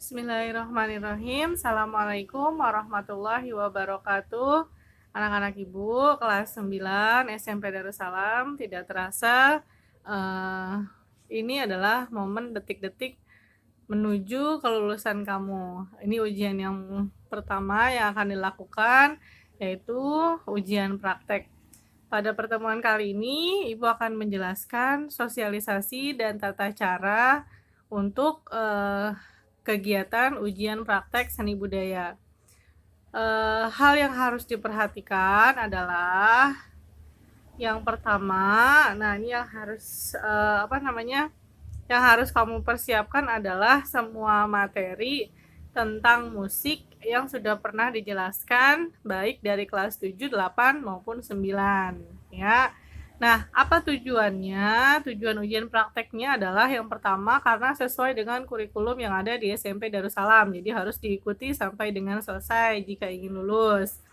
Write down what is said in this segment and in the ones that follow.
Bismillahirrahmanirrahim. Assalamualaikum warahmatullahi wabarakatuh. Anak-anak Ibu kelas 9 SMP Darussalam, tidak terasa ini adalah momen detik-detik menuju kelulusan kamu. Ini ujian yang pertama yang akan dilakukan, yaitu ujian praktek. Pada pertemuan kali ini, Ibu akan menjelaskan sosialisasi dan tata cara untuk kegiatan ujian praktek seni budaya. Hal yang harus diperhatikan adalah yang pertama, ini yang harus yang harus kamu persiapkan adalah semua materi tentang musik yang sudah pernah dijelaskan baik dari kelas 7, 8 maupun 9 ya. Nah, apa tujuannya? Tujuan ujian prakteknya adalah yang pertama karena sesuai dengan kurikulum yang ada di SMP Darussalam. Jadi harus diikuti sampai dengan selesai jika ingin lulus.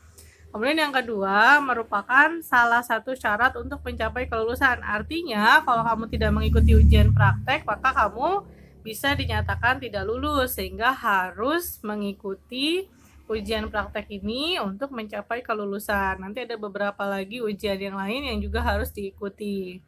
Kemudian yang kedua merupakan salah satu syarat untuk mencapai kelulusan. Artinya kalau kamu tidak mengikuti ujian praktek, maka kamu bisa dinyatakan tidak lulus, sehingga harus mengikuti ujian praktek ini untuk mencapai kelulusan. Nanti ada beberapa lagi ujian yang lain yang juga harus diikuti.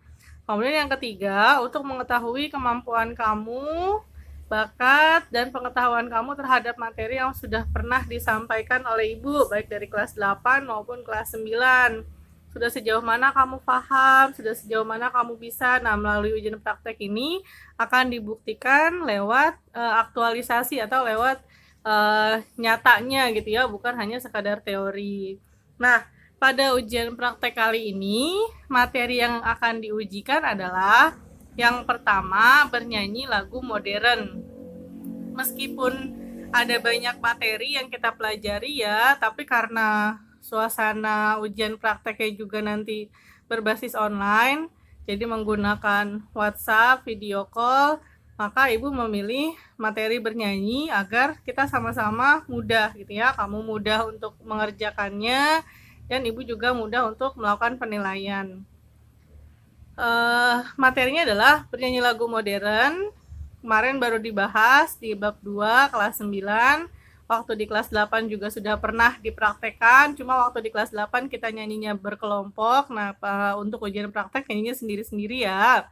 Kemudian yang ketiga, untuk mengetahui kemampuan kamu, bakat, dan pengetahuan kamu terhadap materi yang sudah pernah disampaikan oleh Ibu, baik dari kelas 8 maupun kelas 9. Sudah sejauh mana kamu paham, sudah sejauh mana kamu bisa. Nah, melalui ujian praktek ini akan dibuktikan lewat aktualisasi atau lewat nyatanya gitu ya, bukan hanya sekadar teori. Nah, pada ujian praktek kali ini, materi yang akan diujikan adalah yang pertama, bernyanyi lagu modern. Meskipun ada banyak materi yang kita pelajari ya, tapi karena suasana ujian prakteknya juga nanti berbasis online, jadi menggunakan WhatsApp, video call, maka Ibu memilih materi bernyanyi agar kita sama-sama mudah gitu ya. Kamu mudah untuk mengerjakannya dan Ibu juga mudah untuk melakukan penilaian. Materinya adalah bernyanyi lagu modern. Kemarin baru dibahas di bab 2 kelas 9. Waktu di kelas 8 juga sudah pernah dipraktekkan, cuma waktu di kelas 8 kita nyanyinya berkelompok. Nah, untuk ujian praktek nyanyinya sendiri-sendiri ya.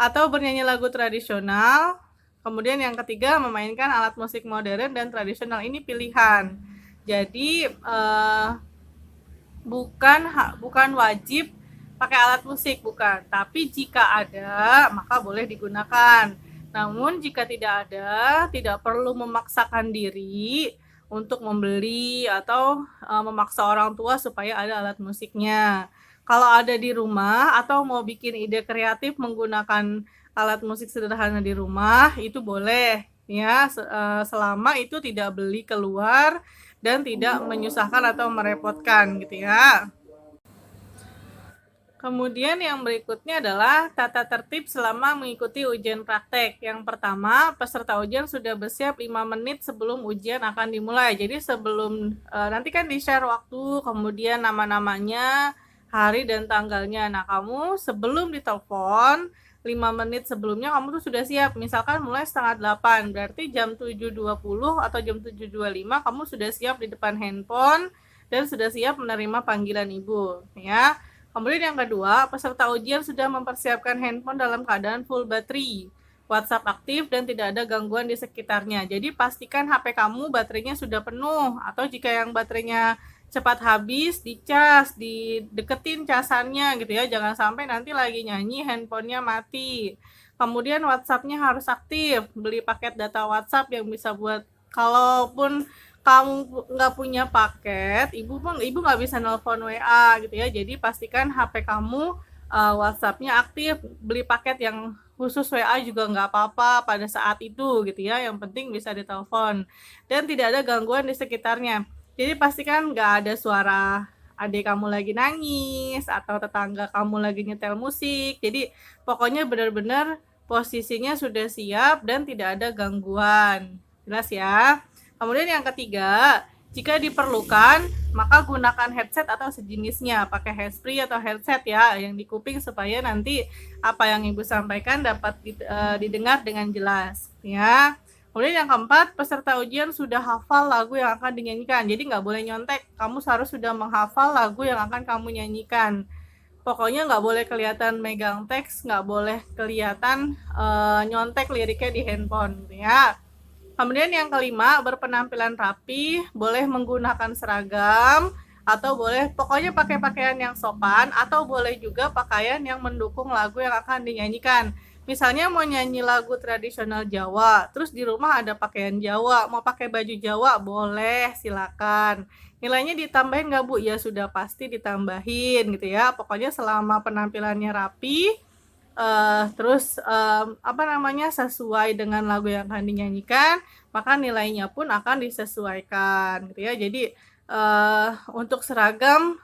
Atau bernyanyi lagu tradisional. Kemudian yang ketiga, memainkan alat musik modern dan tradisional. Ini pilihan. Jadi bukan wajib pakai alat musik, bukan. Tapi jika ada, maka boleh digunakan. Namun jika tidak ada, tidak perlu memaksakan diri untuk membeli atau memaksa orang tua supaya ada alat musiknya. Kalau ada di rumah atau mau bikin ide kreatif menggunakan alat musik sederhana di rumah, itu boleh ya, selama itu tidak beli keluar dan tidak menyusahkan atau merepotkan gitu ya. Kemudian yang berikutnya adalah tata tertib selama mengikuti ujian praktek. Yang pertama, peserta ujian sudah bersiap 5 menit sebelum ujian akan dimulai. Jadi sebelum, nanti kan di-share waktu, kemudian nama-namanya, hari dan tanggalnya. Nah, kamu sebelum ditelepon, 5 menit sebelumnya kamu tuh sudah siap. Misalkan mulai setengah 8, berarti jam 7.20 atau jam 7.25 kamu sudah siap di depan handphone dan sudah siap menerima panggilan Ibu, ya. Kemudian yang kedua, peserta ujian sudah mempersiapkan handphone dalam keadaan full battery, WhatsApp aktif, dan tidak ada gangguan di sekitarnya. Jadi pastikan HP kamu baterainya sudah penuh, atau jika yang baterainya cepat habis, dicas, dideketin casannya gitu ya. Jangan sampai nanti lagi nyanyi handphonenya mati. Kemudian WhatsAppnya harus aktif, beli paket data WhatsApp yang bisa buat, kalaupun kamu nggak punya paket, ibu nggak bisa nelpon WA gitu ya. Jadi pastikan HP kamu WhatsAppnya aktif, beli paket yang khusus WA juga nggak apa-apa pada saat itu gitu ya. Yang penting bisa ditelepon dan tidak ada gangguan di sekitarnya. Jadi pastikan nggak ada suara adik kamu lagi nangis atau tetangga kamu lagi nyetel musik. Jadi pokoknya benar-benar posisinya sudah siap dan tidak ada gangguan. Jelas ya? Kemudian yang ketiga, jika diperlukan, maka gunakan headset atau sejenisnya. Pakai handsfree atau headset ya, yang di kuping supaya nanti apa yang Ibu sampaikan dapat didengar dengan jelas. Ya. Kemudian yang keempat, peserta ujian sudah hafal lagu yang akan dinyanyikan. Jadi nggak boleh nyontek, kamu harus sudah menghafal lagu yang akan kamu nyanyikan. Pokoknya nggak boleh kelihatan megang teks, nggak boleh kelihatan nyontek liriknya di handphone, gitu ya. Kemudian yang kelima, berpenampilan rapi, boleh menggunakan seragam, atau boleh pokoknya pakai pakaian yang sopan, atau boleh juga pakaian yang mendukung lagu yang akan dinyanyikan. Misalnya mau nyanyi lagu tradisional Jawa, terus di rumah ada pakaian Jawa, mau pakai baju Jawa, boleh, silakan. Nilainya ditambahin nggak Bu? Ya sudah pasti ditambahin gitu ya. Pokoknya selama penampilannya rapi, terus apa namanya, sesuai dengan lagu yang akan dinyanyikan, maka nilainya pun akan disesuaikan gitu ya. Jadi untuk seragam,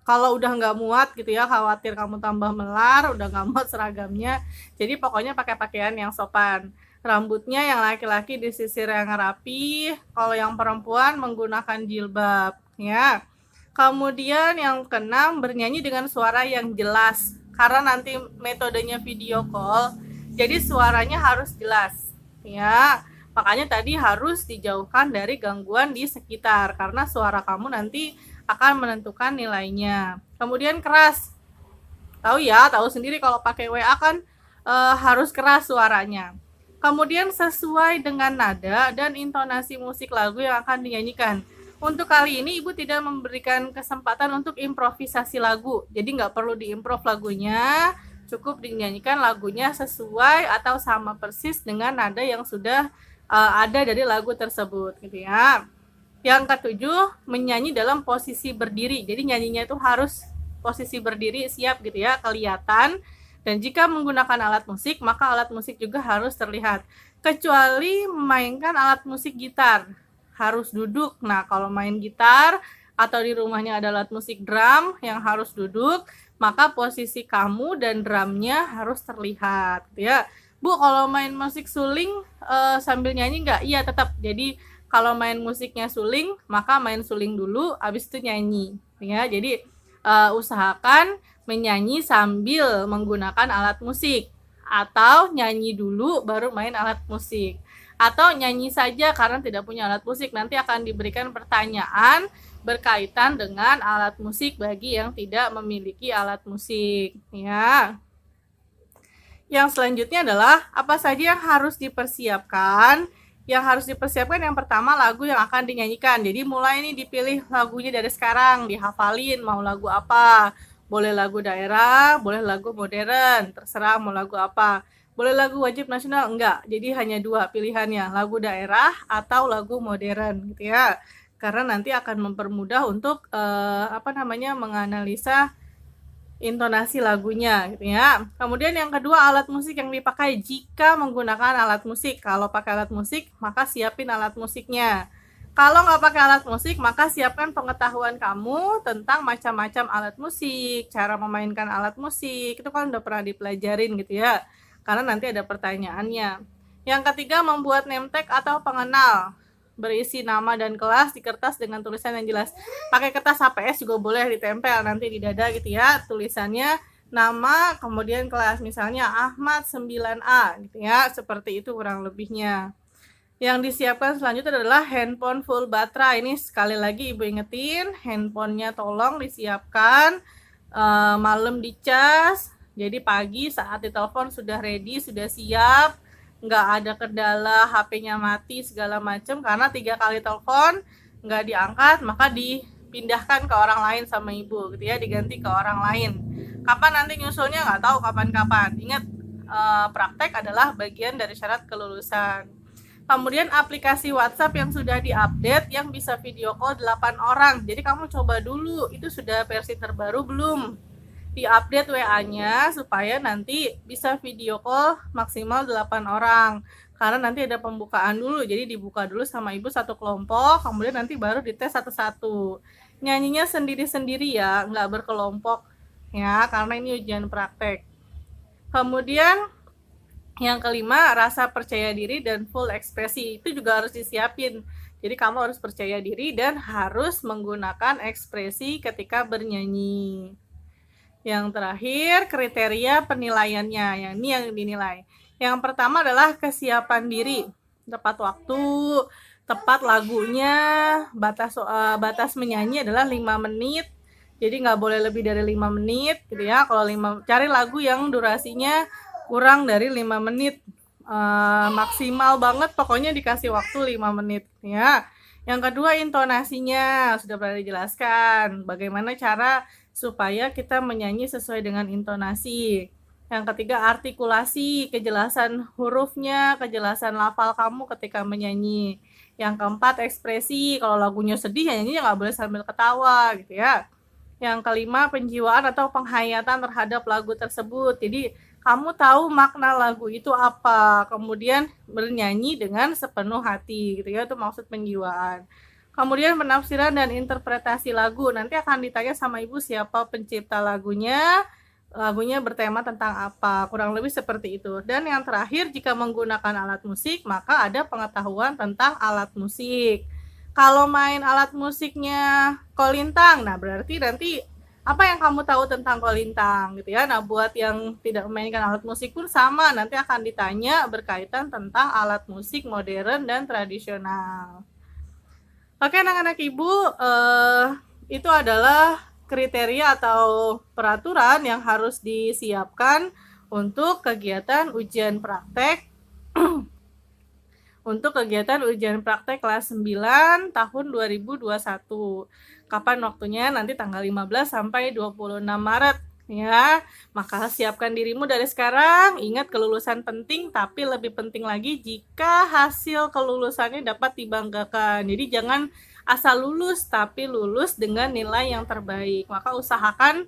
kalau udah nggak muat gitu ya, khawatir kamu tambah melar, udah nggak muat seragamnya, jadi pokoknya pakai pakaian yang sopan. Rambutnya yang laki-laki disisir yang rapi, kalau yang perempuan menggunakan jilbab, ya. Kemudian yang keenam, bernyanyi dengan suara yang jelas, karena nanti metodenya video call, jadi suaranya harus jelas, ya. Makanya tadi harus dijauhkan dari gangguan di sekitar, karena suara kamu nanti akan menentukan nilainya. Kemudian keras, tahu ya, tahu sendiri kalau pakai WA kan harus keras suaranya. Kemudian sesuai dengan nada dan intonasi musik lagu yang akan dinyanyikan. Untuk kali ini Ibu tidak memberikan kesempatan untuk improvisasi lagu, jadi nggak perlu diimprov lagunya, cukup dinyanyikan lagunya sesuai atau sama persis dengan nada yang sudah ada dari lagu tersebut, gitu ya. Yang ketujuh, menyanyi dalam posisi berdiri. Jadi nyanyinya itu harus posisi berdiri, siap gitu ya, kelihatan. Dan jika menggunakan alat musik, maka alat musik juga harus terlihat. Kecuali memainkan alat musik gitar, harus duduk. Nah, kalau main gitar atau di rumahnya ada alat musik drum yang harus duduk, maka posisi kamu dan drumnya harus terlihat gitu ya. Bu, kalau main musik suling sambil nyanyi nggak? Iya, tetap. Jadi kalau main musiknya suling, maka main suling dulu, habis itu nyanyi. Ya, jadi usahakan menyanyi sambil menggunakan alat musik, atau nyanyi dulu baru main alat musik, atau nyanyi saja karena tidak punya alat musik. Nanti akan diberikan pertanyaan berkaitan dengan alat musik bagi yang tidak memiliki alat musik. Ya. Yang selanjutnya adalah apa saja yang harus dipersiapkan. Yang harus dipersiapkan yang pertama lagu yang akan dinyanyikan. Jadi mulai nih dipilih lagunya dari sekarang, dihafalin mau lagu apa. Boleh lagu daerah, boleh lagu modern, terserah mau lagu apa. Boleh lagu wajib nasional? Enggak. Jadi hanya dua pilihannya, lagu daerah atau lagu modern gitu ya. Karena nanti akan mempermudah untuk menganalisa intonasi lagunya gitu ya. Kemudian yang kedua, alat musik yang dipakai jika menggunakan alat musik. Kalau pakai alat musik, maka siapin alat musiknya. Kalau nggak pakai alat musik, maka siapkan pengetahuan kamu tentang macam-macam alat musik, cara memainkan alat musik, itu kan udah pernah dipelajarin gitu ya. Karena nanti ada pertanyaannya. Yang ketiga, membuat name tag atau pengenal. Berisi nama dan kelas di kertas dengan tulisan yang jelas. Pakai kertas HPS juga boleh ditempel nanti di dada gitu ya, tulisannya nama kemudian kelas, misalnya Ahmad 9A gitu ya, seperti itu kurang lebihnya. Yang disiapkan selanjutnya adalah handphone full baterai. Ini sekali lagi Ibu ingetin, handphonenya tolong disiapkan malam dicas, jadi pagi saat ditelepon sudah ready, sudah siap, nggak ada kendala HP-nya mati segala macam, karena 3 kali telepon nggak diangkat maka dipindahkan ke orang lain sama Ibu gitu ya, diganti ke orang lain. Kapan nanti nyusulnya nggak tahu kapan-kapan. Ingat, praktek adalah bagian dari syarat kelulusan. Kemudian aplikasi WhatsApp yang sudah diupdate yang bisa video call 8 orang. Jadi kamu coba dulu, itu sudah versi terbaru belum? Diupdate WA-nya supaya nanti bisa video call maksimal 8 orang. Karena nanti ada pembukaan dulu, jadi dibuka dulu sama Ibu satu kelompok, kemudian nanti baru dites satu-satu. Nyanyinya sendiri-sendiri ya, nggak berkelompok ya, karena ini ujian praktek. Kemudian yang kelima, rasa percaya diri dan full ekspresi, itu juga harus disiapin. Jadi kamu harus percaya diri dan harus menggunakan ekspresi ketika bernyanyi. Yang terakhir, kriteria penilaiannya. Yang ini yang dinilai. Yang pertama adalah kesiapan diri. tepat waktu, tepat lagunya, batas menyanyi adalah 5 menit. Jadi nggak boleh lebih dari 5 menit gitu ya. Kalau cari lagu yang durasinya kurang dari 5 menit. Maksimal banget pokoknya dikasih waktu 5 menit ya. Yang kedua, intonasinya sudah pernah dijelaskan. Bagaimana cara supaya kita menyanyi sesuai dengan intonasi. Yang ketiga, artikulasi, kejelasan hurufnya, kejelasan lafal kamu ketika menyanyi. Yang keempat, ekspresi. Kalau lagunya sedih, nyanyinya nggak boleh sambil ketawa gitu ya. Yang kelima, penjiwaan atau penghayatan terhadap lagu tersebut. Jadi kamu tahu makna lagu itu apa, kemudian bernyanyi dengan sepenuh hati gitu ya, itu maksud penjiwaan. Kemudian penafsiran dan interpretasi lagu, nanti akan ditanya sama ibu siapa pencipta lagunya bertema tentang apa, kurang lebih seperti itu. Dan yang terakhir, jika menggunakan alat musik, maka ada pengetahuan tentang alat musik. Kalau main alat musiknya kolintang, nah berarti nanti apa yang kamu tahu tentang kolintang gitu ya. Nah, buat yang tidak memainkan alat musik pun sama, nanti akan ditanya berkaitan tentang alat musik modern dan tradisional. Oke, anak-anak ibu, itu adalah kriteria atau peraturan yang harus disiapkan untuk kegiatan ujian praktek kelas 9 tahun 2021. Kapan waktunya? Nanti tanggal 15 sampai 26 Maret ya. Maka siapkan dirimu dari sekarang. Ingat, kelulusan penting, tapi lebih penting lagi jika hasil kelulusannya dapat dibanggakan. Jadi jangan asal lulus, tapi lulus dengan nilai yang terbaik. Maka usahakan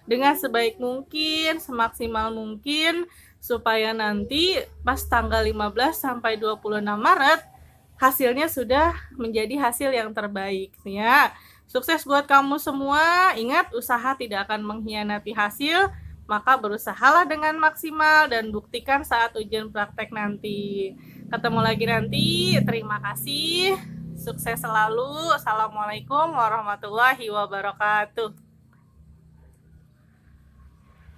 dengan sebaik mungkin, semaksimal mungkin, supaya nanti pas tanggal 15 sampai 26 Maret hasilnya sudah menjadi hasil yang terbaik ya. Sukses buat kamu semua. Ingat, usaha tidak akan mengkhianati hasil, maka berusahalah dengan maksimal dan buktikan saat ujian praktek nanti. Ketemu lagi nanti. Terima kasih. Sukses selalu. Assalamualaikum warahmatullahi wabarakatuh.